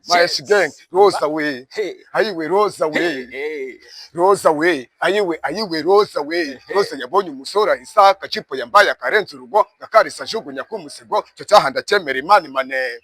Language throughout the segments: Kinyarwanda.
Mahesh gang, Rosa way. Ayiwe Rosa way. Rosa way. Ayiwe Rosa way. Rosa yabonye umusora Isaka chipo yambaye akarenza urugo gakarisa jugunya kumusigo cyo cyahanda cyemera Imana mane.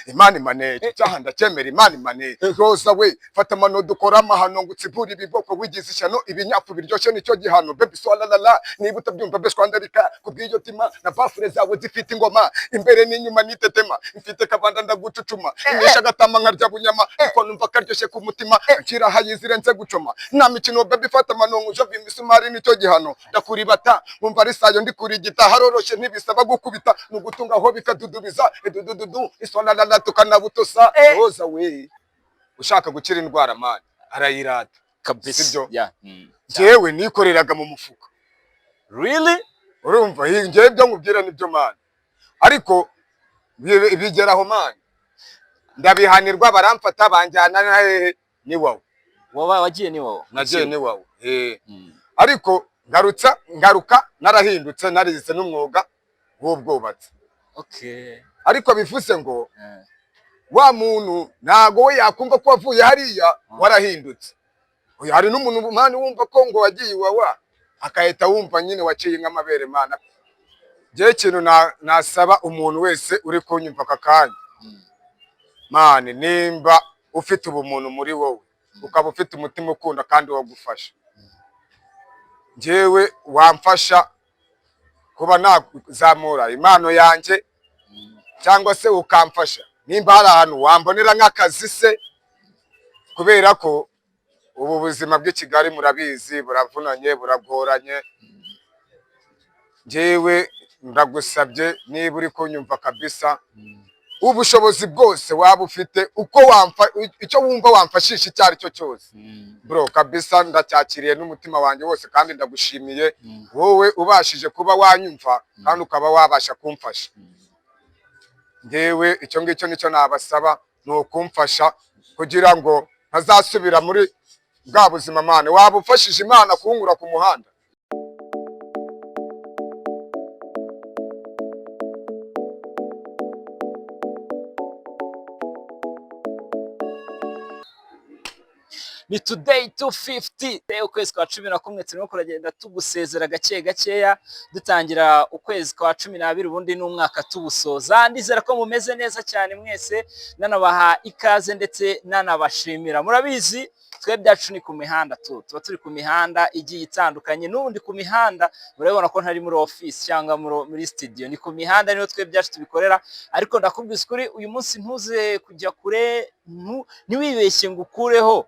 Imana mane cyo cyahanda cyemera Imana mane. Rosa way fata mano dukora amahano ngutsibura ibiboko wigize ishyano ibinyafu biryoshye nicyo gihano baby swala la niba utabyumva beshwa ndarika kubwiyo tima na bafure zawe zifite ingoma imbere n'inyuma nitetema mfite kabanda ndagucucuma imisha gatama nkarya bunyama iko numva karyoshye ku mutima akira hayizirenze gucoma nta mikino baby fata manongo jo bimisumari nicyo gihano ndakuribata mumva risayo ndi kurigita haroroshe ntibisaba gukubita nugutunga ho bikadudubiza edududu isona la tukanabutosa Rosa we ushaka gukira indwara mani arayirata kabisa jewe nikoreraga mu mufuka really urumva hingiye byo nkubwira nibyo mani ariko bigeraho mani ndabihanirwa baramfata banjyana ni wawe wagiye ni wawe nagiye ni wawe ariko ngaruka narahindutse narize n'umwuga w'ubwubatsi ariko bivuze ngo wa muntu ntago we yakumva ko wavuye hariya warahindutse hari n'umuntu mani wumva ko ngo wagiye iwawa akahita wumva nyine waciye nk'amabere mana je kintu nasaba umuntu wese uri kunyumva kakanya mani nimba ufite ubumuntu muri wowe ukaba ufite umutima ukunda kandi wo gufasha jewe wamfasha kuba nazamura impano yanjye cyangwa se ukamfasha nimba hari ahantu wambonera nk'akazi se kubera ko ubu buzima bw'i Kigali murabizi buravunanye buragoranye jewe ndagusabye niba uri kunyumva kabisa ubushobozi bwose waba ufite uko icyo wumva wamfashisha icyo ari cyo cyose bro kabisa ndacyakiriye n'umutima wanjye wose kandi ndagushimiye wowe ubashije kuba wanyumva kandi ukaba wabasha kumfasha ngewe icyo ngicyo nicyo nabasaba ni ukumfasha kugira ngo ntazasubira muri bwa buzima mane waba ufashije Imana kunkura ku muhanda ni today 250 ukwezi kwa 11 turimo kuragenda tugusezera gake gakeya dutangira ukwezi kwa 12 ubundi n'umwaka tubusoza ndizera ko mumeze neza cyane mwese nanabaha ikaze ndetse nanabashimira murabizi twe byacu ni ku mihanda tuba turi ku mihanda igiye itandukanye n'ubundi ku mihanda murabona ko ntari muri office cyangwa muri studio ni ku mihanda niho twe byacu tubikorera ariko ndakubwiza kuri uyu munsi ntuze kujya kure niwibeshye ngo ukureho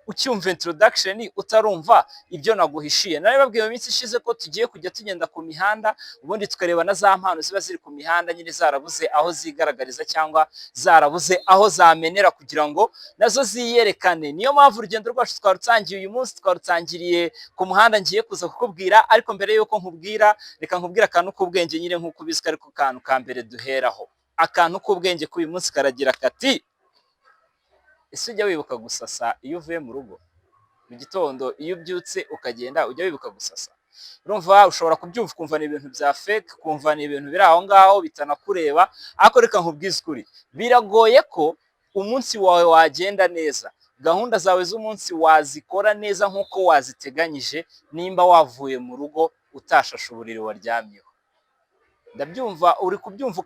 ucyumva introduction utarumva ibyo naguhishiye nari babwiye mu minsi ishize ko tugiye kujya tugenda ku mihanda ubundi tukareba na za mpano ziba ziri ku mihanda nyine zarabuze aho zigaragariza cyangwa zarabuze aho zamenera kugira ngo nazo ziyerekane niyo mpamvu urugendo rwacu twarutangiye uyu munsi twarutangiriye ku muhanda ngiye kuza kukubwira ariko mbere yuko nkubwira reka nkubwira akantu k'ubwenge nyine nk'uko ubizika ariko kantu ka mbere duheraho akantu k'ubwenge k'uyu munsi karagira kati ese ujya wibuka gusasa iyo uvuye mu rugo mu gitondo iyo ubyutse ukagenda ujya wibuka gusasa urumva ushobora kubyumva ukumva ni ibintu bya fake kumva ni ibintu biri aho ngaho bitanakureba ariko reka nkubwize ukuri biragoye ko umunsi wawe wagenda neza gahunda zawe z'umunsi wazikora neza nk'uko waziteganyije nimba wavuye mu rugo utashashe uburiri waryamyeho ndabyumva uri kubyumva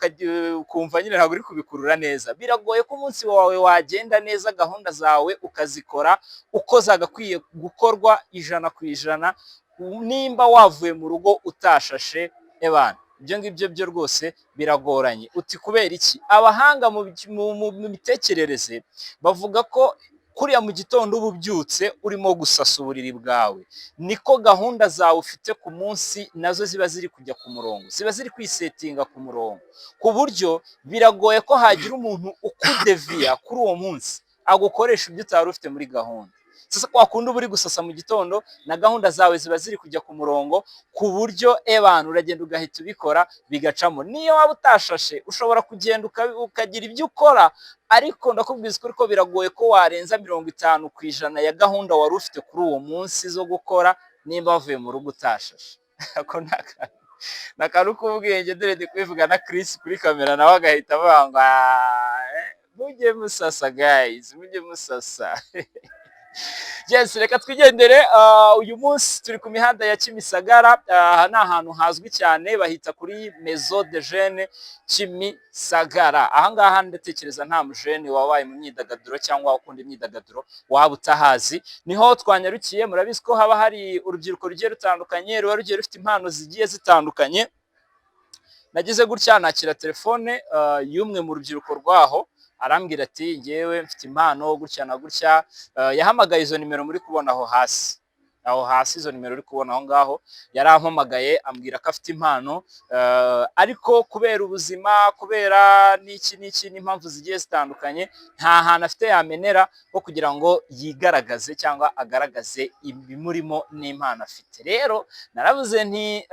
ukumva nyine ntabwo uri kubikurura neza biragoye ko umunsi wawe wagenda neza gahunda zawe ukazikora uko zagakwiye gukorwa 100% nimba wavuye mu rugo utashashe ebana ibyo ngibyo byo rwose biragoranye uti kubera iki abahanga mu mitekerereze bavuga ko kuriya mu gitondo ububyutse urimo gusasa uburiri bwawe niko gahunda zawe ufite ku munsi nazo ziba ziri kujya ku murongo ziba ziri kwisetinga ku murongo ku buryo biragoye ko hagira umuntu ukudeviya kuri uwo munsi agukoresha ibyo utari ufite muri gahunda sasa kwa kundi uba uri gusasa mu gitondo na gahunda zawe ziba ziri kujya ku murongo ku buryo ebana uragenda ugahita ubikora bigacamo niyo waba utashashe ushobora kugenda ukagira ibyo ukora ariko ndakubwiza ko biragoye ko warenza 50% ya gahunda wari ufite kuri uwo munsi zo gukora nimba wavuye mu rugo utashashe ako nakaruko ubwenge dore ndi kwivuga na Chris kuri kamera nawe agahita banga mujye musasa guys, mujye musasa. Yes, reka twigendere. Uyu munsi turi ku mihanda ya Kimisagara. Aha ni ahantu hazwi cyane, bahita kuri Maison de Jeunes Kimisagara. Aha ngaha ndatekereza nta mujene wabaye mu myidagaduro cyangwa ukunda imyidagaduro waba utahazi. Niho twanyarukiye, murabizi ko haba hari urubyiruko rugiye rutandukanye, ruba rugiye rufite impano zigiye zitandukanye. Nagize gutya nakira telefone y'umwe mu rubyiruko rwaho, arambwira ati ngewe mfite impano gutya na gutya. Yahamagaye izo nimero muri kubona aho hasi izo nimero uri kubona aho ngaho, yarampamagaye ambwira ko afite impano, ariko kubera ubuzima, kubera n'iki n'impamvu zigiye zitandukanye, nta hantu afite yamenera ho kugira ngo yigaragaze cyangwa agaragaze ibimurimo n'impano afite. Rero naravuze nti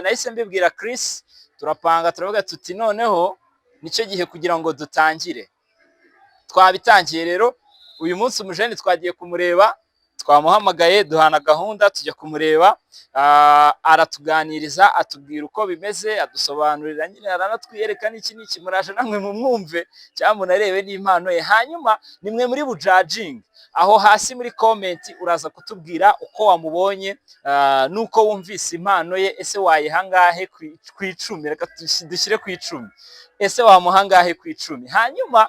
nahise mbibwira Chris, turapanga turavuga tuti noneho nicyo gihe kugira ngo dutangire. Twabitangiye rero, uyu munsi umujene twagiye kumureba, twamuhamagaye duhana gahunda tujya kumureba, aratuganiriza atubwira uko bimeze, adusobanurira nyine, aranatwiyereka n'iki muraje namwe mumwumve cyangwa munarebe n'impano ye, hanyuma nimwe muri bujajing. Aho hasi muri comment uraza kutubwira uko wamubonye, nuko wumvise impano ye. Ese wayihangahe ku 10? Reka dushyire ku 10. Ese wamuhangahe ku 10? Hanyuma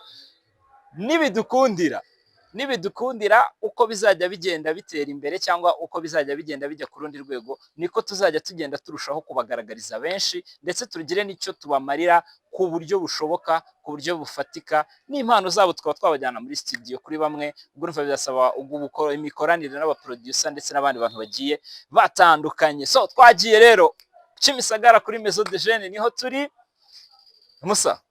nibidukundira uko bizajya bigenda bitera imbere cyangwa uko bizajya bigenda bijya ku rundi rwego, niko tuzajya tugenda turushaho kubagaragariza benshi, ndetse turugire n'icyo tubamarira ku buryo bushoboka, ku buryo bufatika. N'impano zabo tukaba twabajyana muri studio kuri bamwe, ubwo urumva bizasaba imikoranire n'abaproducer ndetse n'abandi bantu bagiye batandukanye. So twagiye rero Kimisagara kuri Maison de Jeunes, niho turi. Musa,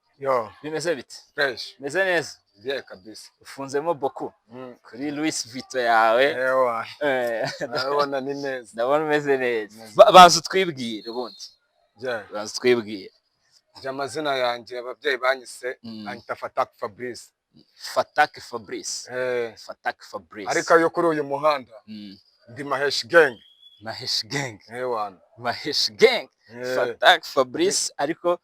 bimeze bite? Fresh. Meze neza? Bien kabisa. Ufunzemo boku kuri Louis Vuitton yawe. Ndabona ni neza. Ndabona umeze neza. Baza utwibwire ubundi. Baza utwibwire. Amazina yanjye ababyeyi banyise anyita Fatak Fabrice. Fatak Fabrice. Fatak Fabrice. Ariko yo kuri uyu muhanda ndi Mahesh Gang. Mahesh Gang. Mahesh Gang. Fatak Fabrice, ariko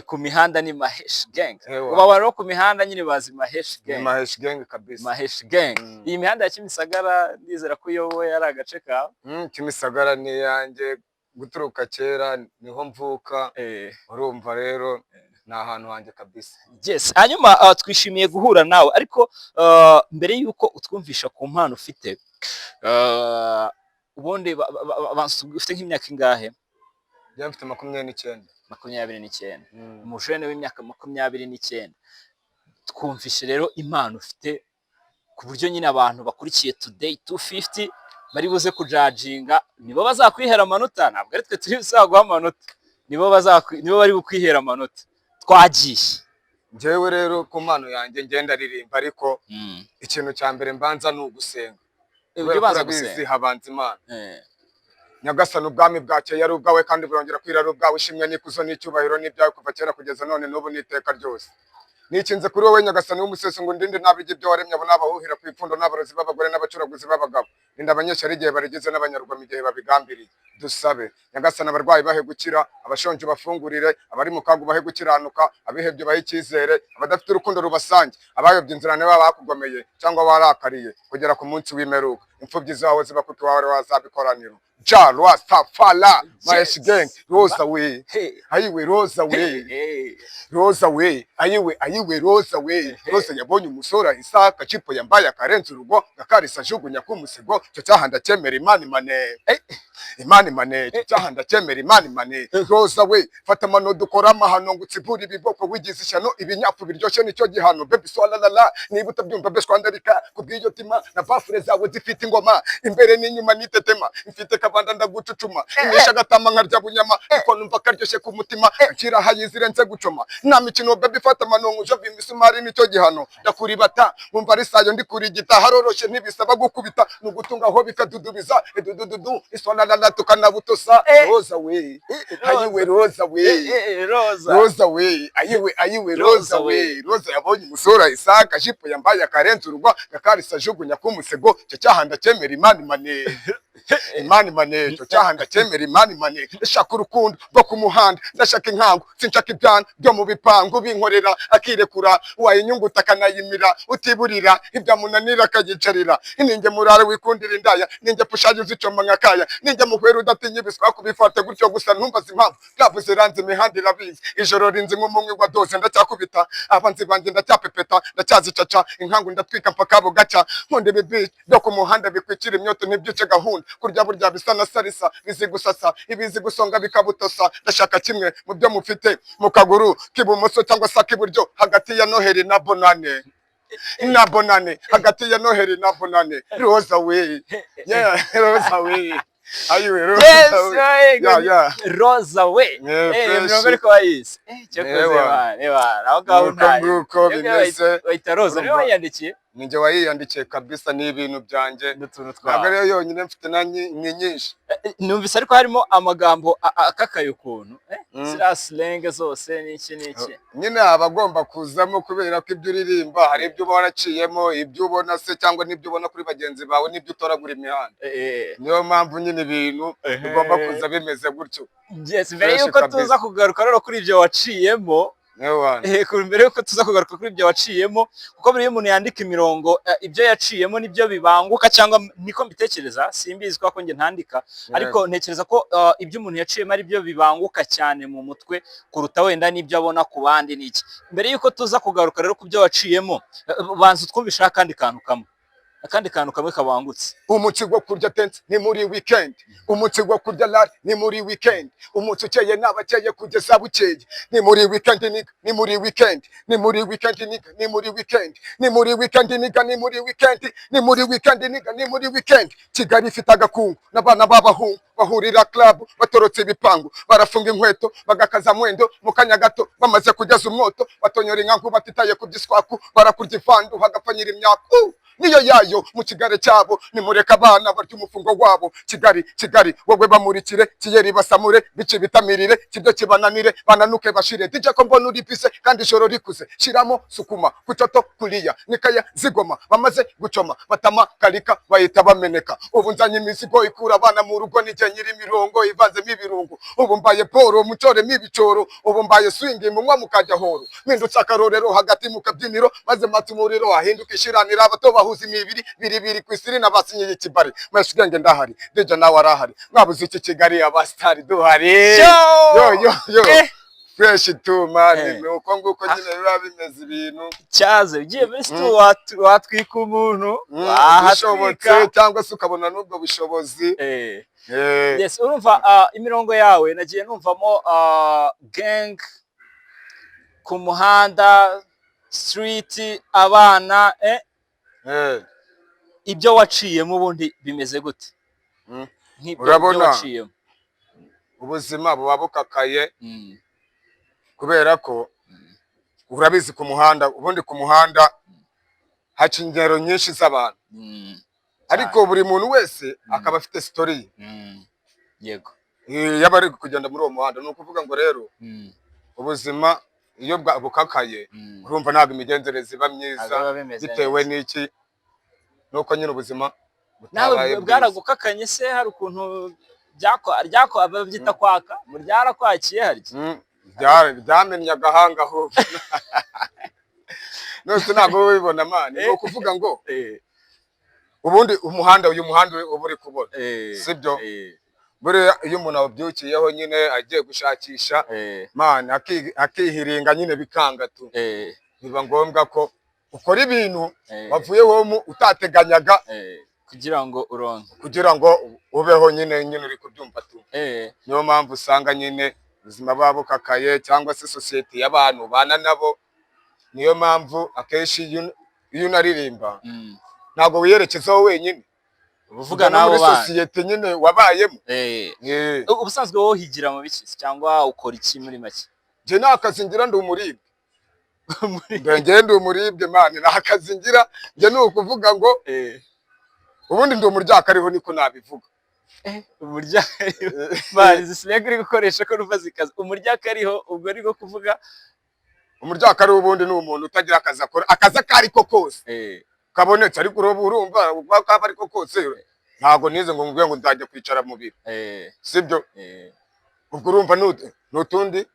ku mihanda ni Mahesh Gang. Uba rero ku mihanda nyine bazi Mahesh Gang. Mahesh Gang kabisa. Mahesh Gang. Iyi mihanda ya Kimisagara ndizera ko uyoboye ari agace kawe. Kimisagara ni yanjye guturuka kera, niho mvuka. Urumva rero ni ahantu hanjye kabisa. Yes, hanyuma twishimiye guhura nawe, ariko mbere yuko utwumvisha ku mpano ufite, ubundi ufite nk'imyaka ingahe? Njye mfite 29. 29. Umujene w'imyaka 29. Twumvishe rero impano ufite, ku buryo nyine abantu bakurikiye Today 250 bari buze kujajinga, nibo bazakwihera amanota, ntabwo ari twe turi buzaguha amanota, nibo bari bukwihera amanota. Twagiye. Njyewe rero ku mpano yanjye ngenda ririmba, ariko ikintu cya mbere mbanza ni ugusenga. Ibyo baza gusenga habanza Imana. Nyagasani ubwami bwacye yari ubwawe kandi burongera kwira ari ubwawe, ishimwe n'ikuzo n'icyubahiro n'ibyawe kuva kera kugeza none n'ubu n'iteka ryose. Nikinze kuri wowe Nyagasani w'umuseso ngo ndinde nabijye byo waremye, abo nabahuhira ku ipfundo n'abarozi b'abagore n'abacuraguzi b'abagabo, ninda abanyeshari igihe barigize n'abanyarwanda igihe babigambiriye. Dusabe Nyagasani abarwayi bahe gukira, abashonje bafungurire, abari mu kagu bahe gukiranuka, abihebye bahe icyizere, abadafite urukundo rubasange, abayobye inzira niba bakugomeye cyangwa warakariye kugera ku munsi w'imperuka. Imfubyi zawe ziba kuko wawe wazabikoraniro. Ja Rastafala Mahesh Gang. Rosa we ayiwe, Rosa we Rosa we ayiwe Rosa we. Rosa yabonye umusora Isaka cipo yambaye akarenza urugo, gakarisa jugunya kumusigo, cyo cyahanda cyemera Imani mane cyahanda cyemera Imani mane. Rosa we fata mano dukora amahano ngutsibura ibiboko wigize ishyano, ibinyafu biryoshye nicyo gihano. Baby swala la niba utabyumva beshwa ndarika kubwiyo tima na bafure zawe zifite ingoma, imbere n'inyuma nitetema, mfite kabanda ndagucucuma, imisha gatama nkarya bunyama, iko numva karyoshye ku mutima, akira hayizirenze gucoma. Nta mikino baby fata mano nguje bimisumari nicyo gihano, ndakuribata nkumva ari sayo ndi kuri gita, haroroshe ntibisaba gukubita nugutunga ho bikadudubiza dududu isona la tukanabutosa. Rosa we ayiwe, Rosa we Rosa we ayiwe Rosa we. Rosa yabonye umusora Isaka jipo yambaye akarenza urugo, gakarisa jugunya kumusego, cyo cyahanda cyemera Imani mane. imani manejo cyaha ndacyemera imani manejo ndashaka urukundo rwo ku muhanda ndashaka inkangu sinshaka ibyana byo mu bipangu binkorera akirekura wayinyunguta akanayimira utiburira ibyamunanira akayicarira ninjye murare wikundira indaya ninjye pushaje uzicoma nkakaya ninjye muhwera udatinya ibiswa kubifata gutyo gusa ntumbaza impamvu byavuze ranze imihanda irabizi ijoro rinzi nk'umunywi wa doze ndacyakubita abanzi banjye ndacyapepeta ndacyazicaca inkangu ndatwika mpaka abo gaca nkunde bibi byo ku muhanda bikwikira imyoto ntibyice gahunda kurya burya bisa na salisa bizi gusasa ibizi gusonga bikabutosa ndashaka kimwe mu byo mufite mu kaguru k'ibumoso cyangwa se k'iburyo hagati ya Noheli na Bonane hagati ya Noheli na Bonane Rosa we Rosa we ayiwe Rosa we mirongo ariko wayizi cyakoze bana aho gaho ntayo wita Rosa niwe wayandikiye ninjye wayiyandikiye kabisa ni ibintu byanjye n'utuntu twawe ntabwo rero yonyine mfite ni nyinshi numvise ariko harimo amagambo akakaye ukuntu ziriya silenge zose n'iki nyine abagomba kuzamo kubera ko ibyo uririmba hari ibyo uba waraciyemo ibyo ubona se cyangwa n'ibyo ubona kuri bagenzi bawe n'ibyo utoragura imihanda niyo mpamvu nyine ibintu bigomba kuza bimeze gutyo mbere y'uko tuza kugaruka rero kuri ibyo waciyemo mbere yuko tuza kugaruka kuri ibyo waciyemo kuko buri umuntu yandika imirongo ibyo yaciyemo nibyo bibanguka cyangwa niko mbitekereza simbizi ko njye ntandika ariko ntekereza ko ibyo umuntu yaciyemo ari byo bibanguka cyane mu mutwe kuruta wenda n'ibyo abona ku bandi n'iki mbere yuko tuza kugaruka rero ku byo waciyemo banza twumvisha akandi kantu kamwe kabangutse umunsi wo kurya tense ni muri weekend umunsi wo kurya lari ni muri weekend umunsi ukeye n'abakeye kugeza bukeye ni muri weekend ni muri weekend ni muri weekend ni muri weekend ni muri weekend ni muri weekend ni muri weekend ni muri weekend Kigali ifite agakungu n'abana b'abahungu bahurira club batorotse ibipangu barafunga inkweto bagakaza mwendo mu kanya gato bamaze kugeza umwoto batonyora inkangu batitaye ku giswaku barakurya ivandu hagapfanyira imyaku niyo yayo mu kigare cyabo nimureka abana barya umufungo wabo Kigali wowe bamurikire kiyeri basamure bice bitamirire kibyo kibananire bananuke bashire DJ ko mbona uri pise kandi ijoro rikuze shiramo sukuma kucoto kuriya nikaya zigoma bamaze gucoma batama karika bayita bameneka ubu nzanye imizigo ikura abana mu rugo nije nyiri mirongo ivanze mibirungu ubu mbaye poro mucore mibicoro ubu mbaye swing munywa mukajya horo mindutse akarorero hagati mu kabyiniro maze matumuriro ahinduka ishiranira abato bahuza imibiri biribiri kwisiri nabasinyiye kibari mwashigenge ndahari deja nawe arahari mwabuze iki Kigali abastari duhari yo fresh too man nuko nguko nyine biba bimeze ibintu cyaze ugiye muri stu watwika umuntu ahashobotse cyangwa se ukabona n'ubwo bushobozi yes urumva imirongo yawe nagiye numvamo gang ku muhanda street abana ibyo waciyemo ubundi bimeze gute urabona ubuzima buba bukakaye kubera ko urabizi ku muhanda ubundi ku muhanda haca ingero nyinshi z'abantu ariko buri muntu wese akaba afite story yego yaba ari kugenda muri uwo muhanda ni ukuvuga ngo rero ubuzima iyo bukakaye urumva ntabwo imigenzereze iba myiza bitewe n'iki nuko nyine ubuzima nawe bwaragukakanye se hari ukuntu babyita kwaka byarakwakiye harya byamennye agahanga aho nose ntabwo wibona mani ni ukuvuga ngo ubundi uyu muhanda uba uri kubona sibyo buriya iyo umuntu awubyukiyeho nyine agiye gushakisha mani akihiringa nyine bikanga tu biba ngombwa ko ukora ibintu wavuyeho utateganyaga kugira ngo uronke kugira ngo ubeho nyine uri kubyumva tu niyo mpamvu usanga nyine ubuzima baba bukakaye cyangwa se sosiyete y'abantu bana nabo niyo mpamvu akenshi iyo unaririmba ntabwo wiyerekezaho wenyine uvuga nawe muri sosiyete nyine wabayemo ubusanzwe wowe higira mu biki cyangwa ukora iki muri make je nakazi ngira ndi umuribwe ndi umuribwe mani nakazi ngira je nukuvuga ngo ubundi ndi umuryaka ariho niko nabivuga umuryaka mani zisinega uri gukoresha ko ruva zikaza umuryaka ariho ubwo ari go kuvuga umuryaka ari ubundi ni umuntu utagira akazi akora akazi kariko kose kabonetse ariko urumva kaba ariko kose ntago nize ngo ngubwe ngo ndajya kwicara mu biro sibyo ubwo urumva nutundi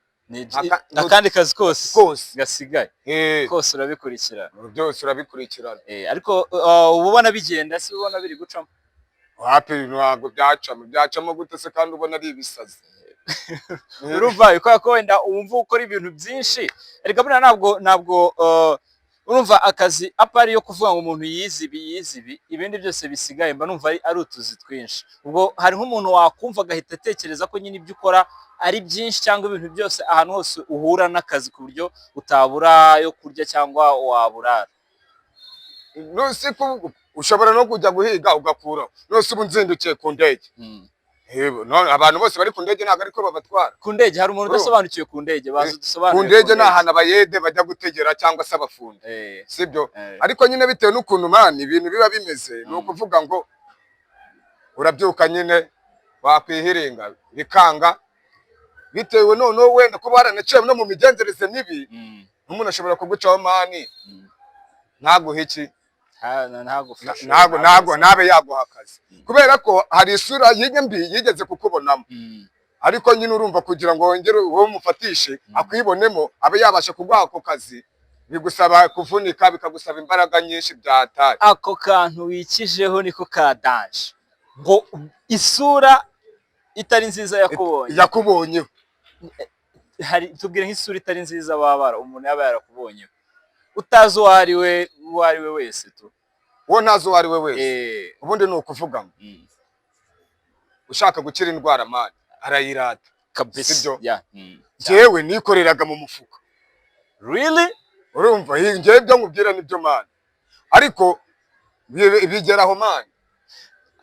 nakandi kazi kose gasigaye kose urabikurikirana byose urabikurikirana ariko ubona bigenda se ubona biri gucamo wapi ntabwo byacamo gute se kandi ubona ari ibisazi urumva ko wenda wumva ukora ibintu byinshi ariko buriya ntabwo urumva akazi apari yo kuvuga ngo umuntu yize ibi ibindi byose bisigaye mba numva ari utuzi twinshi ubwo hari nk'umuntu wakumva agahita atekereza ko nyine ibyo ukora ari byinshi cyangwa ibintu byose ahantu hose uhura n'akazi ku buryo utabura yo kurya cyangwa waburara nose ko ushobora no kujya guhiga ugakuraho nose ubu nzindukiye ku ndege abantu bose bari ku ndege ntabwo ariko babatwara ku ndege hari umuntu udasobanukiwe ku ndege bazi dusobanure ku ndege ni ahantu abayede bajya gutegera cyangwa se abafundi sibyo ariko nyine bitewe n'ukuntu mani ibintu biba bimeze ni ukuvuga ngo urabyuka nyine wakwihiringa bikanga bitewe noneho wenda kuba waranaciye no mu migenzereze mibi n'umuntu ashobora kugucaho mani ntaguhe iki ntabe yaguha akazi kubera ko hari isura mbi yigeze kukubonamo ariko nyine urumva kugira ngo wongere uwo mufatishe akwibonemo abe yabasha kuguha ako kazi bigusaba kuvunika bikagusaba imbaraga nyinshi byataye ako kantu wikijeho niko kadanje ngo isura itari nziza yakubonyeho hari tubwire nk'isura itari nziza babara umuntu yaba yarakubonyeho utazi uwo ari we wese tu uwo ntazi uwo ari we wese ubundi ni ukuvuga ngo ushaka gukira indwara mani arayirata kabisa jewe nikoreraga mu mufuka really urumva ngewe byo nkubwira nibyo mani ariko bigeraho mani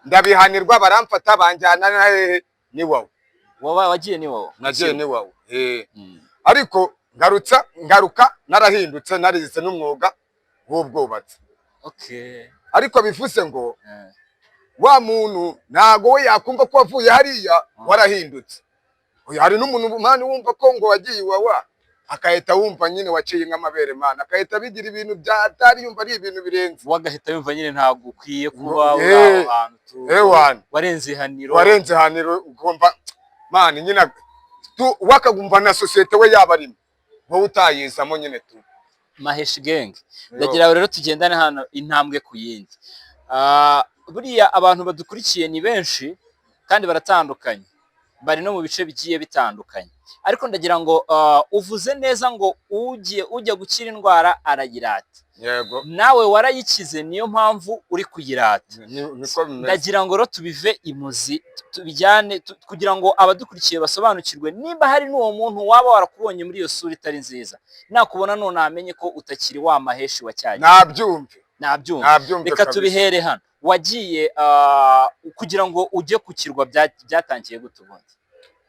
ndabihanirwa baramfata banjyana na hehe ni wowe wagiye ni wowe nagiye ni wowe ariko ngaruka narahindutse narize n'umwuga w'ubwubatsi ariko bivuze ngo wa muntu ntago we yakumva ko wavuye hariya warahindutse hari n'umuntu mani wumva ko ngo wagiye iwawa akahita wumva nyine waciye nk'amabere mana akahita bigira ibintu byatari yumva ari ibintu birenze wagahita yumva nyine ntabwo ukwiye kuba uri ahantu warenze ihaniro ugomba mani nyine wakagumva na sosiyete we yaba arimo wowe utayizamo nyine tu Mahesh Gang ndagira rero tugendane hano intambwe ku yindi buriya abantu badukurikiye ni benshi kandi baratandukanye bari no mu bice bigiye bitandukanye ariko ndagira ngo uvuze neza ngo ujya gukira indwara arayirata yego nawe warayikize niyo mpamvu uri kuyirata ndagira ngo rero tubive imuzi tubijyane kugira ngo abadukurikiye basobanukirwe nimba hari n'uwo muntu waba warakubonye muri iyo sura itari nziza nakubona none amenye ko utakiri wa Maheshi wa cyane nabyumve reka tubihere hano wagiye kugira ngo ujye ku kirwa byatangiye gute ubundi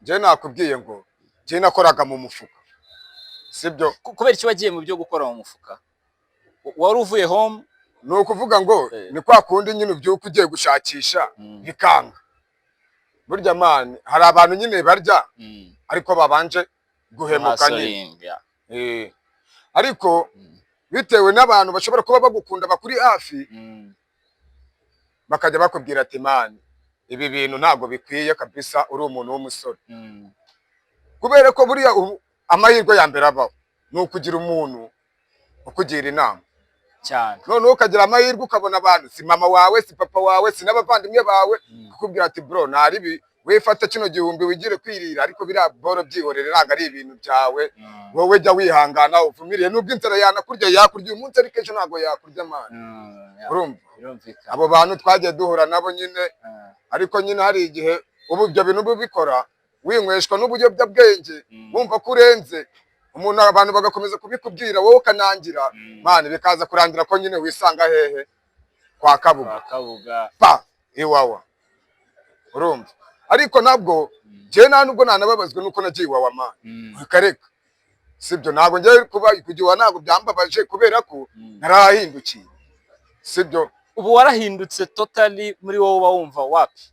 je nakubwiye ngo je nakoraga mu mufuka sibyo kubera icyo wagiye mu byo gukora mu mufuka wari uvuye home ni ukuvuga ngo ni kwa kundi nyine ubyuka ugiye gushakisha bikanga burya mani hari abantu nyine barya ariko babanje guhemuka nyine ariko bitewe n'abantu bashobora kuba bagukunda bakuri hafi bakajya bakubwira ati mani ibi bintu ntabwo bikwiye kabisa uri umuntu w'umusore kubera ko buriya amahirwe ya mbere abaho ni ukugira umuntu ukugira inama cyane none ukagira amahirwe ukabona abantu si mama wawe si papa wawe si n'abavandimwe bawe kukubwira ati bro ntaribi wifata kino gihumbi wigire kwirira ariko biriya boro byihorere ntabwo ari ibintu byawe wowe jya wihangana uvumiriye nubwo inzara yanakurya yakurya uyu munsi ariko ejo ntabwo yakurya mani urumva abo bantu twagiye duhura nabo nyine ariko nyine hari igihe ubu ibyo bintu bubikora winyweshwa n'ubuyobyabwenge wumva ko urenze umuntu abantu bagakomeza kubikubwira wowe ukanangira mani bikaza kurangira ko nyine wisanga hehe kwa Kabuga pa iwawa urumva ariko nabwo je nubwo nanababazwe nuko nagiye iwawa mani ukareka sibyo ntabwo ngiye kugiwa ntabwo byambabaje kubera ko narahindukiye sibyo ubu warahindutse totally muri wowe uba wumva wapi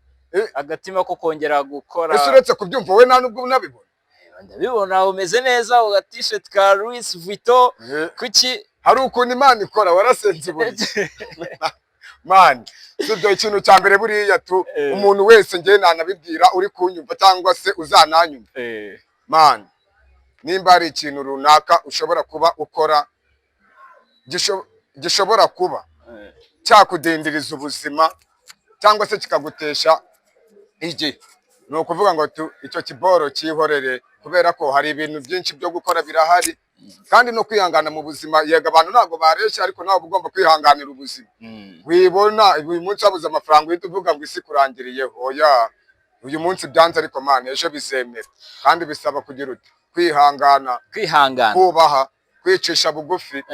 agatima ko kongera gukora ese uretse kubyumva we nubwo unabibona ndabibona umeze neza uga t-shirt ka Louis Vuitton kuki hari ukuntu Imana ikora warasenze buri man sibyo ikintu cya mbere buriya tu umuntu wese ngiye nanabibwira uri kunyumva cyangwa se uzananyumva man nimba ari ikintu runaka ushobora kuba ukora gishobora kuba cyakudindiriza ubuzima cyangwa se kikagutesha igihe ni ukuvuga ngo icyo kiboro cyihorere kubera ko hari ibintu byinshi byo gukora birahari kandi no kwihangana mu buzima yega abantu ntabwo bareshya ariko nawe ugomba kwihanganira ubuzima wibona uyu munsi wabuze amafaranga uhita uvuga ngo isi kurangiriyeho oya uyu munsi byanze ariko mana ejo bizemera kandi bisaba kugira uti kwihangana kubaha kwicisha bugufi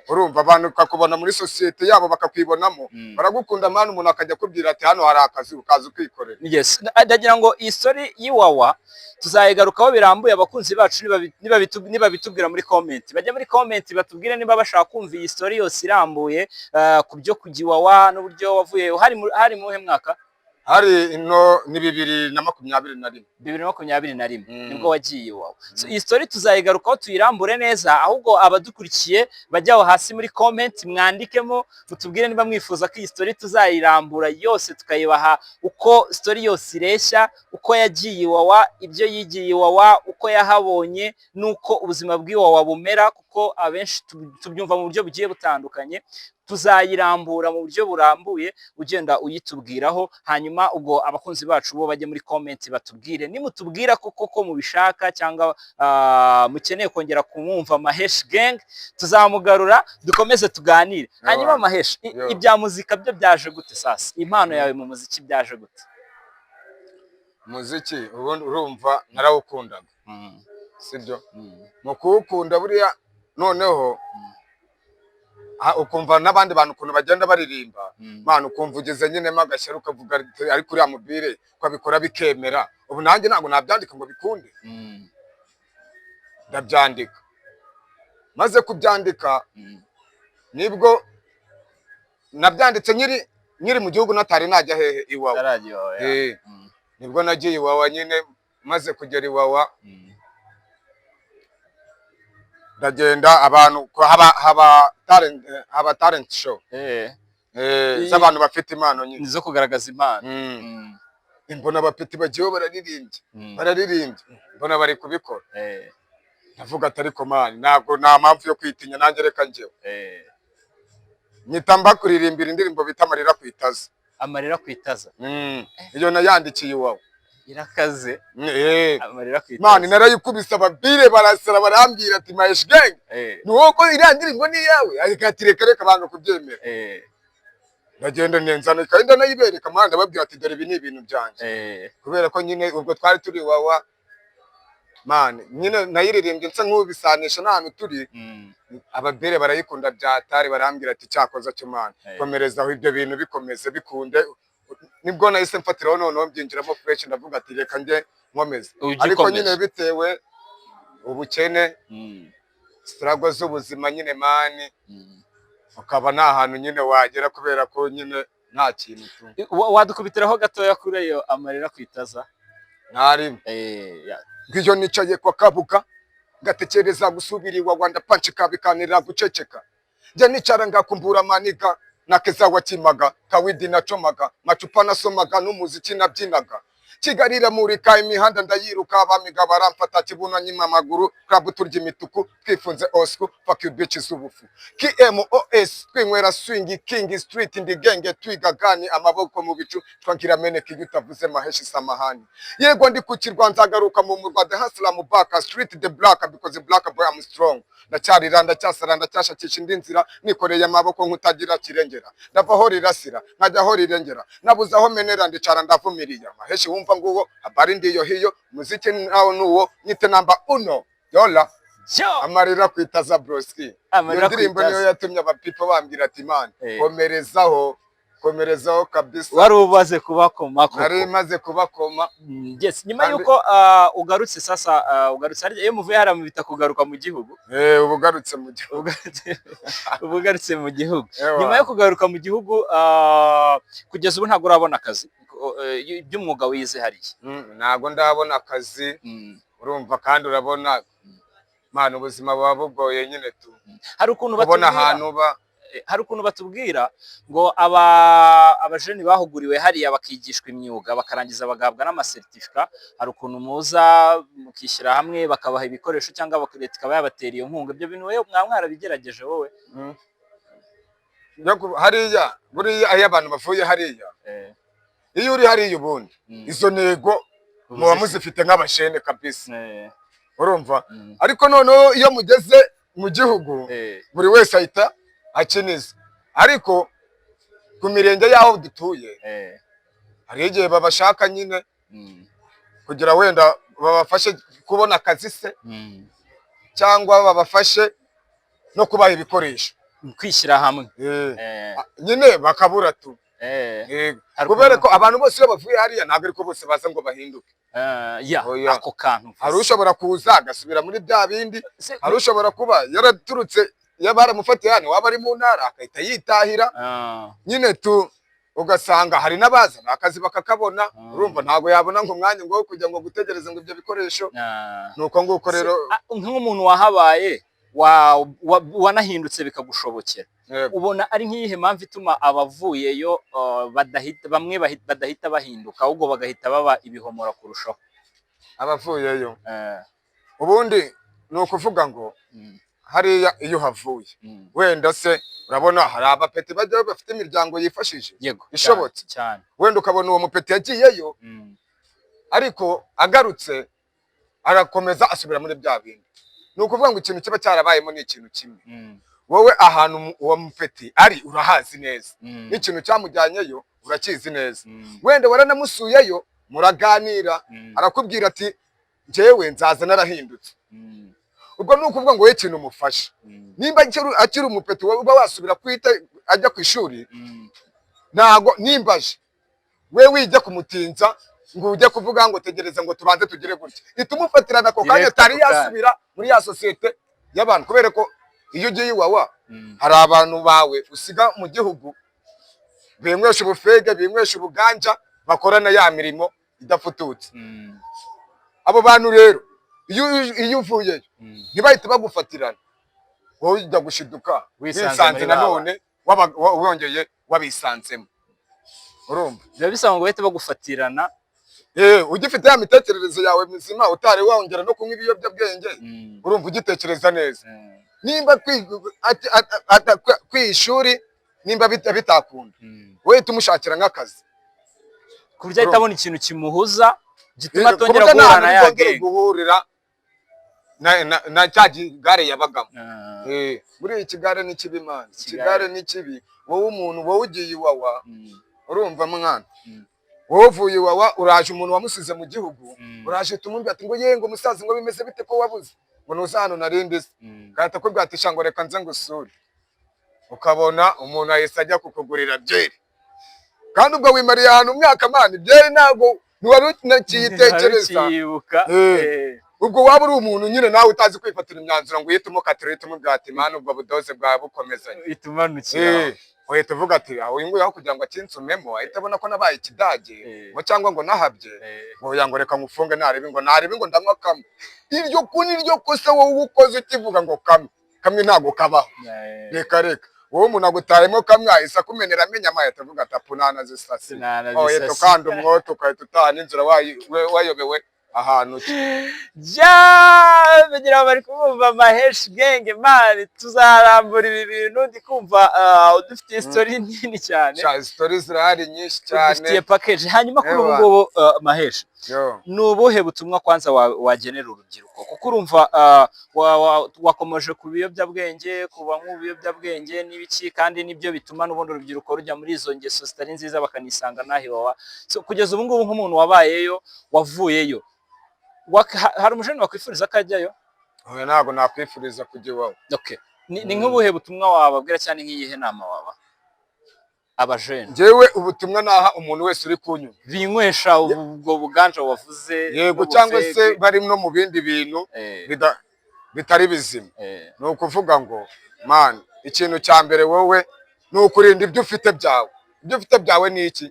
urumva abantu bakakubona muri societe yabo bakakwibonamo baragukunda mana umuntu akajya kubwira ati hano hari akazi ukaza ukikorera. Yes, ndagira ngo iyi story y'Iwawa tuzayigarukaho birambuye abakunzi bacu niba bitubwira muri comment bajya muri comment batubwire niba bashaka kumva iyi story yose irambuye ku byo kujya Iwawa n'uburyo wavuye hari muhe mwaka hari ino ni 2021 2021 nibwo wagiye Iwawa. So iyi story tuzayigarukaho tuyirambure neza ahubwo abadukurikiye bajyaho hasi muri comment mwandikemo mutubwire niba mwifuza ko iyi story tuzayirambura yose tukayibaha uko story yose ireshya uko yagiye Iwawa ibyo yigiye Iwawa uko yahabonye nuko ubuzima bw'Iwawa bumera kuko abenshi tubyumva mu buryo bugiye butandukanye tuzayirambura mu buryo burambuye ugenda uyitubwiraho hanyuma ubwo abakunzi bacu bo bajye muri comment batubwire nimutubwira koko mubishaka cyangwa mukeneye kongera kumwumva Mahesh Gang tuzamugarura dukomeze tuganire. Hanyuma Mahesh ibya muzika byo byaje gute sasa impano yawe mu muziki byaje gute? Muziki ubundi urumva narawukundaga sibyo mu kuwukunda buriya noneho ukumva n'abandi bantu ukuntu bagenda baririmba mana ukumva ugeze nyine magashyara ukavuga ariko uriya mubire ko abikora bikemera ubu nanjye ntabwo nabyandika ngo bikunde ndabyandika maze kubyandika nibwo nabyanditse nyiri mu gihugu natari najya hehe Iwawa nibwo nagiye Iwawa nyine maze kugera Iwawa ndagenda abantu haba talent show z'abantu bafite impano nyine nizo kugaragaza impano mbona abapeti bagiye bararirimbye mbona bari kubikora ndavuga ati ariko mani ntabwo nta mpamvu yo kwitinya nanjye reka njyewe nyita mbakuririmbira indirimbo bita amarira kwitaza iyo nayandikiye Iwawa irakaze amarira kwitaza mani narayikubise ababire barasara barambwira ati Mahesh Gang nuko iriya ndirimbo ni yawe ariko ati reka banga kubyemera ndagenda nenzana kandi nayibereka mani ndababwira ati dore ibi ni ibintu byanje kubera ko nyine ubwo twari turi Iwawa mani nyine nayiririmbye nsa nk'ubisanisha n'ahantu turi ababire barayikunda byatari barambwira ati cyakoza cyo mani komerezaho ibyo bintu bikomeze bikunde nibwo nahise mfatiraho noneho mbyinjiramo fresh ndavuga ati reka njye nkomeze ariko nyine bitewe ubukene struggle z'ubuzima nyine mani ukaba nta hantu nyine wagera kubera ko nyine nta kintu wadukubitiraho gatoya kuri iyo amarira kwitaza ntari ngiyo nicaye kwa kabuga ngatekereza gusubira Iwawa ndapanci kabikanira guceceka njye nicara ngakumbura maniga nakeza wakimaga kawidi nacomaga macupa nasomaga n'umuziki nabyinaga Kigali iramurika imihanda ndayiruka abamiga baramfata kibuna nyima amaguru club turya imituku twifunze osku fuck you bitches ubufu KMOS twinywera swing king street ndi genge twigagani amaboko mu bicu twankira meneka igutavuze Mahesh samahani yego ndi kukirwa nzagaruka mu murwa the hustler mu back street the black because the black boy I'm strong ndacyarira ndacyasara ndacyashakisha indi nzira nikoreye amaboko nkutagira kirengera ndavaho rirasira nkajyaho rirengera nabuze aho menera ndicara ndavumiriya Mahesh wumva nguwo habari ndiyo hiyo muziki nao nuwo nyite namba 1 dola amarira kwitaza broski iyo ndirimbo niyo yatumye abapipo bambwira ati man komerezaho kabisa wari ubaze kubakoma koko nari maze kubakoma yes nyuma yuko ugarutse sasa ugarutse iyo muvuye hara mu bita kugaruka mu gihugu ubugarutse mu gihugu ubugarutse mu gihugu nyuma yo kugaruka mu gihugu kugeza ubu ntago urabona akazi by'umwuga wize hariye ntago ndabona akazi urumva kandi urabona mana ubuzima buba bugoye nyine tu hari ukuntu batubona ahantu ba hari ukuntu batubwira ngo abajeni bahuguriwe hariya bakigishwa imyuga bakarangiza bagahabwa n'amasertifika, hari ukuntu muza mukishyira hamwe bakabaha ibikoresho cyangwa leta ikaba yabatera iyo nkunga. Ibyo bintu wowe mwarabigerageje wowe? hariya buriya iyo abantu bavuye hariya, iyo uri hariya ubundi izo ntego muba muzifite nk'abashene kabisa, urumva. ariko noneho iyo mugeze mu gihugu buri wese ahita akiniza. ariko ku mirenge y'aho dutuye hari igihe babashaka nyine kugira wenda babafashe kubona akazi se, cyangwa babafashe no kubaha ibikoresho, kwishyira hamwe nyine bakabura tu. kubera ko abantu bose iyo bavuye hariya ntabwo ariko bose baza ngo bahinduke. ako kantu hari ushobora kuza agasubira muri bya bindi, hari ushobora kuba yaraturutse baramufatiye hano waba ari mu ntara akahita yitahira nyine tu. ugasanga hari n'abazana akazi bakakabona, urumva ntabwo yabona ngo umwanya ngo kujya ngo gutegereza ngo ibyo bikoresho. nuko nguko rero nk'umuntu wahabaye wanahindutse bikagushobokera, ubona ari nk'iyihe mpamvu ituma abavuyeyo bamwe badahita bahinduka ahubwo bagahita baba ibihomora kurushaho? abavuyeyo ubundi ni ukuvuga ngo hariya iyo havuye wenda se urabona hari abapeti bajyayo bafite imiryango yifashije ishobotse cyane, wenda ukabona uwo mupeti yagiyeyo ariko agarutse arakomeza asubira muri bya bindi. ni ukuvuga ngo ikintu kiba cyarabayemo ni ikintu kimwe. wowe ahantu uwo mupeti ari urahazi neza, n'ikintu cyamujyanyeyo urakizi neza, wenda waranamusuyeyo muraganira arakubwira ati njyewe nzaza narahindutse. ubwo ni ukuvuga ngo wowe ikintu umufasha, nimba akiri umupeti uba wasubira kwita ajya ku ishuri, ntago nimbaje we wijya kumutinza ngo ujye kuvuga ngo tegereza ngo tubanze tugire gutya, itumufatirana ako kanya atari yasubira muri ya sosiyete y'abantu. kubera ko iyo ugiye iwawa hari abantu bawe usiga mu gihugu binywesha ubufege, binywesha ubuganja, bakorana ya mirimo idafututse. abo bantu rero iyo uvuyeyo ntibahite bagufatirana, wowe ujya gushiduka wisanze nanone wongeye wabisanzemo, urumva. biba bisaba ngo bahite bagufatirana ugifite ya mitekerereze yawe mizima, utari wongera no kunywa ibiyobyabwenge, urumva ugitekereza neza. nimba kwishuri nimba bitakunda, wowe tumushakira nk'akazi ku buryo ahita abona ikintu kimuhuza gituma atongera guhura na ya genge, guhurira na cya gare yabagamo. muri iki gare ni kibi man, ikigare ni kibi. wowe umuntu wowe ugiye iwawa, urumva mwana, wowe uvuye iwawa uraje umuntu wamusize mu gihugu, uraje tumumbi ati ngo yengo musaza ngo bimeze bite ko wabuze, ngo nuza hano narindi se, gahita ko bwatisha ngo reka nze ngusure, ukabona umuntu ahise ajya kukugurira byeri, kandi ubwo wimariye ahantu umwaka mani byeri ntabwo ntiwari nakiyitekereza. ubwo waba uri umuntu nyine nawe utazi kwifatira imyanzuro ngo uhite umukatira, uhite umubwira ati mani ubwo budoze bwawe bukomezanye, uhita umanukira, uhita uvuga ati aho uyu nguyu aho kugira ngo akinsumemo ahita abona ko nabaye ikidage ngo cyangwa ngo nahabye, ngo reka ngufunge narebe ngo ndanywa kamwe. iryo kuni ryo kosa wowe ukoze ukivuga ngo kamwe ntago kabaho, reka wowe umuntu agutayemo kamwe ahise akumenera amenya amahita avuga ati apunana zisasi, uhita ukanda umwota ukahita utahana inzira wayobewe ahantu begira bari kumva Mahesh Gang mani. tuzarambura ibi bintu ndi kumva udufitiye story nini cyane, story zirahari nyinshi cyane, dufitiye package. hanyuma kuri ubu ngubu Mahesh, ni ubuhe butumwa kwanza wagenera urubyiruko? kuko urumva wakomeje ku biyobyabwenge, kuba nk'ubiyobyabwenge n'ibiki, kandi nibyo bituma n'ubundi urubyiruko rujya muri izo ngeso zitari nziza bakanisanga naho iwawa. kugeza ubu ngubu nk'umuntu wabayeyo wavuyeyo, hari umujene wakwifuriza ko ajyayo? ntabwo nakwifuriza kujya iwawe. ni nk'ubuhe butumwa wababwira cyane, nk'iyihe nama waba abajene? Njyewe ubutumwa naha umuntu wese uri kunyuma binywesha ubwo buganja wavuze, yego, cyangwa se bari no mu bindi bintu bitari bizima, ni ukuvuga ngo man, ikintu cya mbere wowe ni ukurinda ibyo ufite byawe. ibyo ufite byawe ni iki?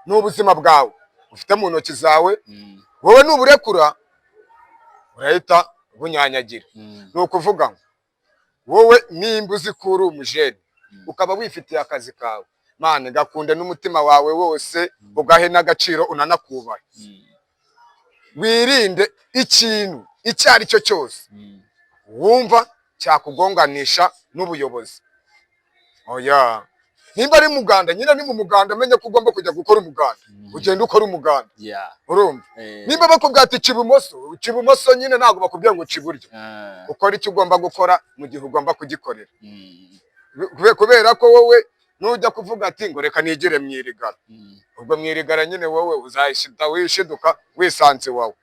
ni ubuzima bwawe ufite mu ntoki zawe. wowe nuburekura urahita bunyanyagira. ni ukuvuga ngo wowe nimba uzi ko uri umujene, ukaba wifitiye akazi kawe mane gakunde n'umutima wawe wose ugahe n'agaciro unanakubahe wirinde ikintu icyo ari cyo cyose wumva cyakugonganisha n'ubuyobozi. Oya nimba ari muganda nyine ni mu muganda menye ko ugomba kujya gukora umuganda ugenda ukora umuganda urumva. Nimba bakubwira ati cibumoso nyine ntabwo bakubwira ngo ciburyo ukora icyo ugomba gukora mu gihe ugomba kugikorera kubera ko wowe nujya kuvuga ati ngo reka nigire mwirigara ubwo mwirigara nyine wowe uzahishita wishiduka wisanze wawe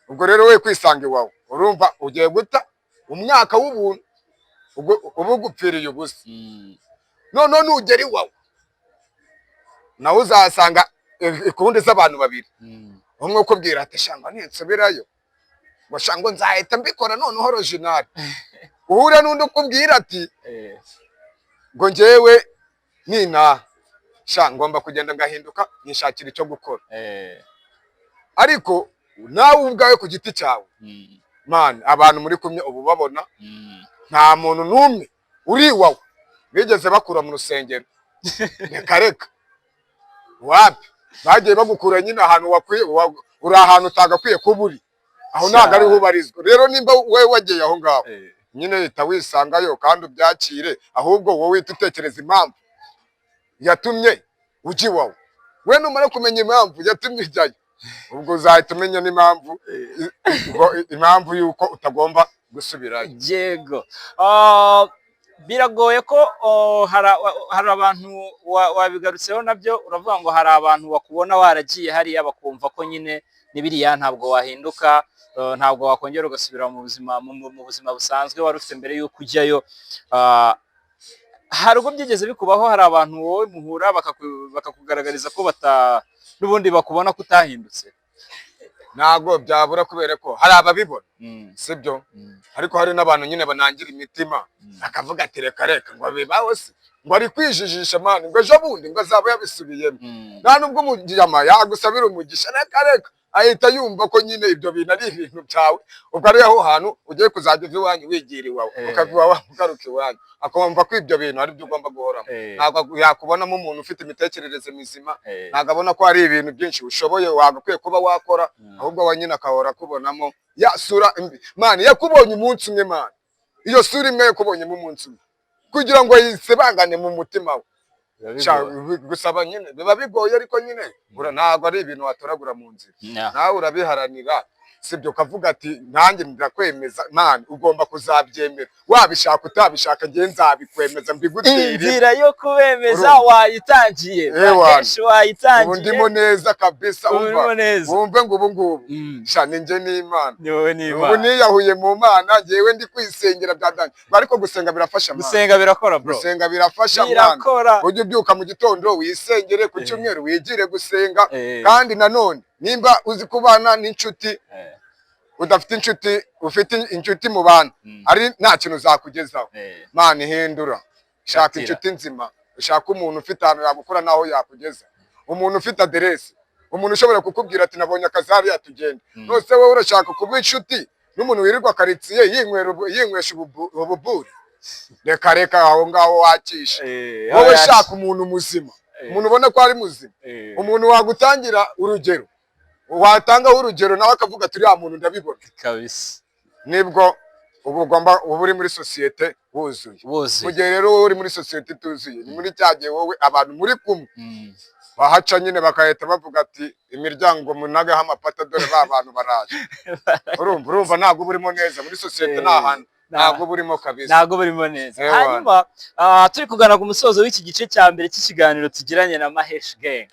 ubwo rero we kwisanga iwawe urumva ugiye guta umwaka w'ubuntu ubu gupfiriye ubusa. None nugera iwawe nawe uzasanga ikundi z'abantu babiri umwe ukubwira ati shanga ninsubirayo ngo shango nzahita mbikora noneho original uhure n'undi ukubwira ati ngo njyewe nina sha ngomba kugenda ngahinduka nishakira icyo gukora ariko nawe ubwawe ku giti cyawe man abantu muri kumwe ubu babona nta muntu n'umwe uri iwawe bigeze bakura mu rusengero reka wapi bagiye bagukura nyine ahantu wakwiye uri ahantu utagakwiye kuba uri aho ntabwo ariho ubarizwa. Rero nimba wowe wagiye aho ngaho nyine leta wisangayo kandi ubyakire ahubwo wowe uhita utekereza impamvu yatumye ujya iwawe. We numara kumenya impamvu yatumye ujyayo ubwo uzahita umenya impamvu yuko utagomba gusubirayo. Yego biragoye ko hari abantu wabigarutseho nabyo uravuga ngo hari abantu bakubona waragiye hariya bakumva ko nyine n'ibiriya ntabwo wahinduka ntabwo wakongera ugasubira mu buzima busanzwe wari ufite mbere y'uko ujyayo. Hari ubwo byigeze bikubaho hari abantu wowe muhura bakakugaragariza ko n'ubundi bakubona ko utahindutse? Ntabwo byabura kubera ko hari ababibona sibyo ariko hari n'abantu nyine banangira imitima akavuga ati reka ngo bibaho se ngo ari kwijijisha mani ngo ejo bundi ngo azaba yabisubiyemo nta nubwo umujyama yagusabira umugisha reka ahita yumva ko nyine ibyo bintu ari ibintu byawe ubwo ari aho hantu ugiye kuzajya uva iwanyu wigira iwawe ukava ugaruka iwanyu akumva ko ibyo bintu ari byo ugomba guhoramo. Ntabwo yakubonamo umuntu ufite imitekerereze mizima ntabwo abona ko hari ibintu byinshi ushoboye wagakwiye kuba wakora ahubwo we nyine akahora akubonamo ya sura mbi mani yakubonye umunsi umwe mani iyo sura imwe yakubonyemo umunsi umwe kugira ngo yisebangane mu mutima we gusaba nyine biba bigoye ariko nyine ntabwo ari ibintu watoragura mu nzira nawe urabiharanira sibyo ukavuga ati nanjye ndakwemeza mani ugomba kuzabyemera wabishaka utabishaka ngiye nzabikwemeza mbigutere. Inzira yo kubemeza wayitangiye akenshi wayitangiye ubu ndimo neza kabisa wumve ngo ubu ngubu shane nje n'Imana ubu niyahuye mu Mana ngewe ndi kwisengera byadanje ariko gusenga birafasha mwana gusenga birakora bro gusenga birafasha mwana ujye ubyuka mu gitondo wisengere ku cyumweru wigire gusenga kandi nanone nimba uzi kubana n'inshuti udafite inshuti ufite inshuti mu bantu ari nta kintu uzakugezaho mani hindura shaka inshuti nzima ushaka umuntu ufite ahantu yagukura naho yakugeza umuntu ufite aderesi umuntu ushobora kukubwira ati nabonye akazi hariya tugenda nose wowe urashaka kuba inshuti n'umuntu wirirwa karitsiye yinywesha ububuri reka aho ngaho wakisha wowe shaka umuntu muzima umuntu ubona ko ari muzima umuntu wagutangira urugero watangaho urugero nawe akavuga turi ya muntu ndabibona kabisa nibwo ubu ugomba uba uri muri sosiyete wuzuye mu gihe rero wowe uri muri sosiyete ituzuye ni muri cya gihe wowe abantu muri kumwe bahaca nyine bakahita bavuga ati imiryango munagaho amapata dore ba bantu baraje urumva ntabwo burimo neza muri sosiyete nta hantu ntabwo burimo kabisa ntabwo burimo neza. Hanyuma turi kugana ku musozo w'iki gice cya mbere cy'ikiganiro tugiranye na Mahesh Gang.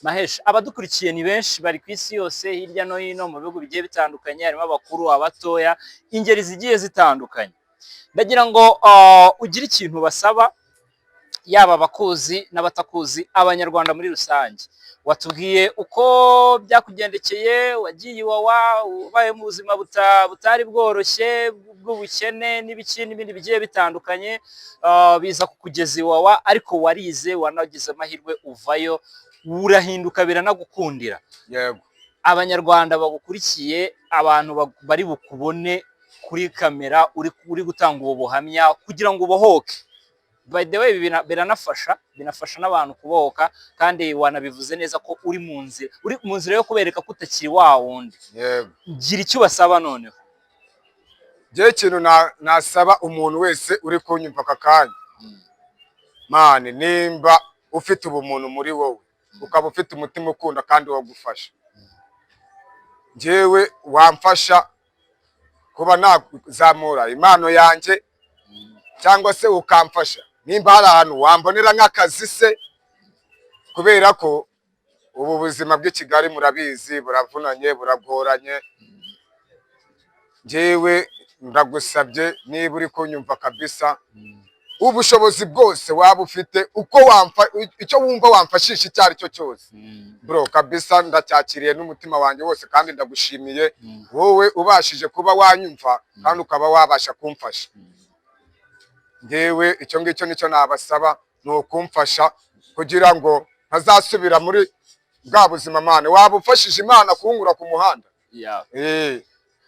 Mahesh, abadukurikiye ni benshi bari ku isi yose hirya no hino mu bihugu bigiye bitandukanye harimo abakuru abatoya ingeri zigiye zitandukanye. Ndagira ngo ugire ikintu basaba yaba abakuzi n'abatakuzi abanyarwanda muri rusange. Watubwiye uko byakugendekeye wagiye iwawa ubaye mu buzima butari bworoshye bw'ubukene n'ibindi bigiye bitandukanye biza kukugeza iwawa ariko warize wanagize amahirwe uvayo urahinduka biranagukundira. Yego Abanyarwanda bagukurikiye abantu bari bukubone kuri kamera uri gutanga ubu buhamya kugira ngo ubohoke by the way biranafasha n'abantu kubohoka, kandi wanabivuze neza ko uri mu nzira yo kubereka ko utakiri wa wundi. Yego. Gira icyo basaba noneho. Je kintu nasaba umuntu wese uri kunyumva aka kanya, mane nimba ufite ubumuntu muri wowe, ukaba ufite umutima ukunda kandi wo gufasha, njyewe wamfasha kuba nazamura impano yanjye, cyangwa se ukamfasha nimba hari ahantu wambonera nk'akazi se, kubera ko ubu buzima bw'i Kigali murabizi buravunanye buragoranye. Njyewe ndagusabye niba uri kunyumva kabisa, ubushobozi bwose waba ufite, uko icyo wumva wamfashisha icyo ari cyo cyose, bro kabisa ndacyakiriye n'umutima wanjye wose, kandi ndagushimiye wowe ubashije kuba wanyumva kandi ukaba wabasha kumfasha. Njyewe icyo ngicyo nicyo nabasaba, ni ukumfasha kugira ngo ntazasubira muri bwa buzima. Mane waba ufashije Imana kunkura ku muhanda,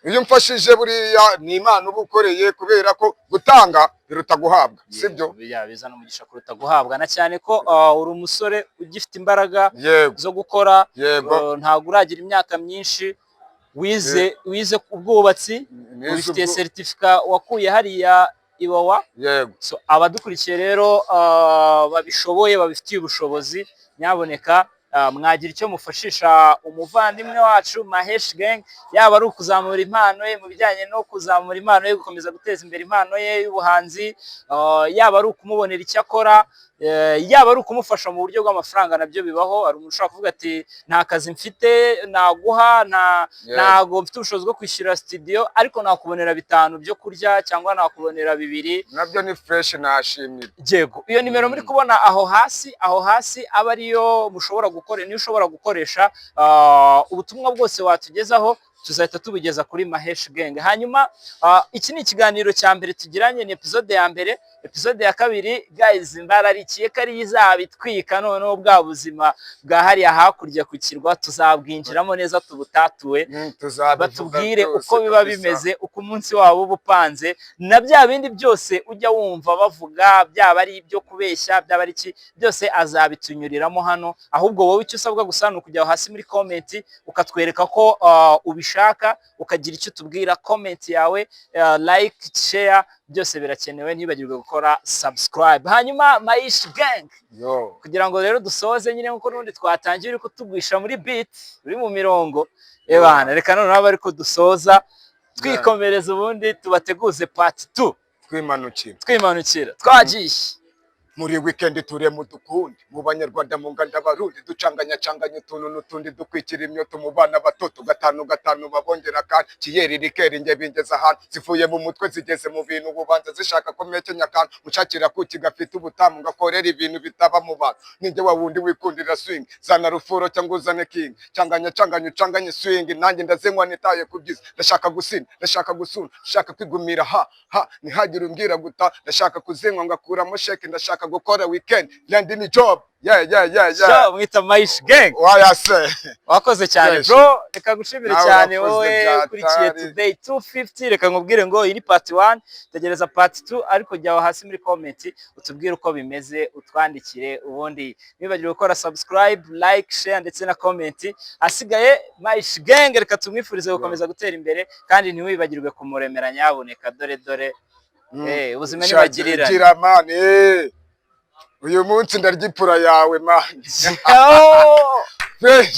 iyo mfashije buriya ni Imana uba ukoreye, kubera ko gutanga biruta guhabwa, sibyo? Bizana umugisha kuruta guhabwa, na cyane ko uri umusore ugifite imbaraga zo gukora, ntabwo uragira imyaka myinshi, wize ubwubatsi, ufite certificate wakuye hariya Iwawa. So abadukurikiye rero babishoboye, babifitiye ubushobozi, nyaboneka mwagira icyo mufashisha umuvandimwe wacu Mahesh Gang, yaba ari ukuzamura impano ye mu bijyanye no kuzamura impano ye, gukomeza guteza imbere impano ye y'ubuhanzi, yaba ari ukumubonera icyo akora, yaba ari ukumufasha mu buryo bw'amafaranga, nabyo bibaho. Hari umuntu ushobora kuvuga ati nta kazi mfite naguha, ntago mfite ubushobozi bwo kwishyura studio, ariko nakubonera 5 byo kurya, cyangwa nakubonera 2, nabyo ni fresh, nashimira. Yego, iyo nimero muri kubona aho hasi aba ariyo mushobora gukora, niyo ushobora gukoresha ubutumwa bwose watugezaho, tuzahita tubigeza kuri Mahesh Gang. Hanyuma iki ni ikiganiro cya mbere tugiranye, ni episode ya mbere. Episode ya kabiri guys, mbararikiye kari izabitwika, noneho bwa buzima bwa hariya hakurya ku kirwa tuzabwinjiramo neza, tubutatuwe, batubwire uko biba bimeze, uko umunsi wabo ubupanze, na bya bindi byose ujya wumva bavuga, byaba ari ibyo kubeshya, byaba ari iki, byose azabitunyuriramo hano. Ahubwo wowe icyo usabwa gusa ni ukujya hasi muri comment ukatwereka ko ubishaka, ukagira icyo tubwira, comment yawe, like, share, byose birakenewe. Ntibagirwe gukora subscribe. Hanyuma Mahesh Gang, kugira ngo rero dusoze nyine nkuko n'undi twatangiye, uri kutugwisha muri beat, uri mu mirongo, ebana reka none nabo ariko dusoza twikomereza, ubundi tubateguze part 2, twimanukira twagiye muri weekend ture mu dukundi, mu banyarwanda mu nganda barundi, ducanganya utuntu n'utundi, dukwikira imyoto mu bana batoto, gatanu babongera kandi kiyeri rikeri nge bingeza ahantu, zivuye mu mutwe zigeze mu bintu, ububanza zishaka ko mekenya kandi mucakira kuki gafite ubutamu, ngakorera ibintu bitaba mu bantu. Ninjye wa wundi wikundira swing, zana rufuro cyangwa uzane king, canganye swing, nanjye ndazenywa nitaye kubyiza, ndashaka gusina, ndashaka gusuna, ndashaka kwigumira ntihagire umbwira guta, ndashaka kuzenywa ngakuramo sheke, ndashaka gukora weekend land ni job. So mwita Mahesh Gang, wakoze cyane bro, reka gushimire cyane wowe ukurikiye Today 250. Reka nkubwire ngo iyi ni part 1, tegereza part 2, ariko jyaho hasi muri comment utubwire uko bimeze, utwandikire, ubundi nibagire gukora subscribe, like, share ndetse na comment. Asigaye Mahesh Gang, reka tumwifurize gukomeza gutera imbere, kandi ntiwibagirwe kumuremera, nyaboneka dore ubuzima nibagirira. Uyu munsi ndaryipura yawe mani.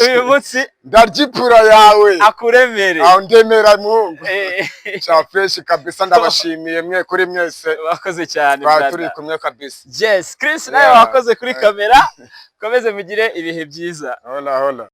Uyu munsi ndaryipura yawe, akuremere, ndemera Mungu. Cha fresh kabisa, ndabashimiye mwe kuri mwese, wakoze cyane brother, turi kumwe kabisa. Yes, Chris nawe wakoze kuri kamera. Komeze mugire ibihe byiza. Hola.